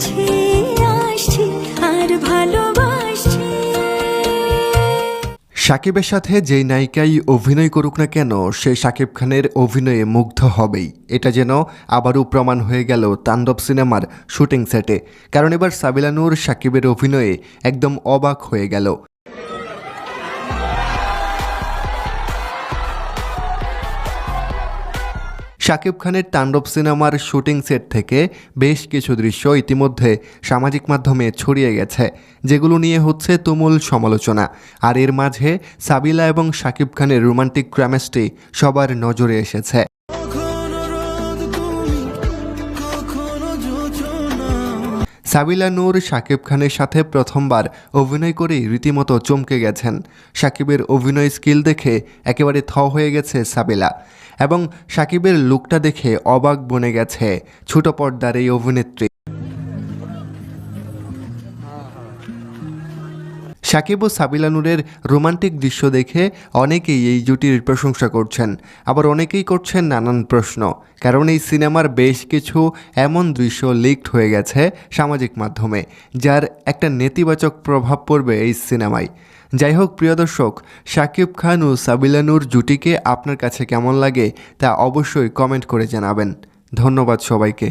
কাছে আসছি আর ভালোবাসছি। শাকিবের সাথে যেই নায়িকাই অভিনয় করুক না কেন সে শাকিব খানের অভিনয়ে মুগ্ধ হবেই। এটা যেন আবারও প্রমাণ হয়ে গেল তাণ্ডব সিনেমার শুটিং সেটে, কারণ এবার সাবিলা নূর শাকিবের অভিনয়ে একদম অবাক হয়ে গেল। শাকিব খানের তাণ্ডব সিনেমার শুটিং সেট থেকে বেশ কিছু দৃশ্য ইতিমধ্যে সামাজিক মাধ্যমে ছড়িয়ে গেছে, যেগুলো নিয়ে হচ্ছে তুমুল সমালোচনা। আর এর মাঝে সাবিলা এবং শাকিব খানের রোমান্টিক কেমিস্ট্রি সবার নজরে এসেছে। সাবিলা নূর শাকিব খানের সাথে প্রথমবার অভিনয় করেই রীতিমতো চমকে গেছেন। শাকিবের অভিনয় স্কিল দেখে একেবারে থ হয়ে গেছে সাবিলা, এবং শাকিবের লুকটা দেখে অবাক বনে গেছে ছোট পর্দার এই অভিনেত্রী। শাকিব ও সাবিলা নূরের রোমান্টিক দৃশ্য দেখে অনেকেই এই জুটির প্রশংসা করছেন, আবার অনেকেই করছেন নানান প্রশ্ন, কারণ এই সিনেমার বেশ কিছু এমন দৃশ্য লিকড হয়ে গেছে সামাজিক মাধ্যমে, যার একটা নেতিবাচক প্রভাব পড়বে এই সিনেমায়। যাই হোক প্রিয় দর্শক, শাকিব খান ও সাবিলা নূর জুটিকে আপনার কাছে কেমন লাগে তা অবশ্যই কমেন্ট করে জানাবেন। ধন্যবাদ সবাইকে।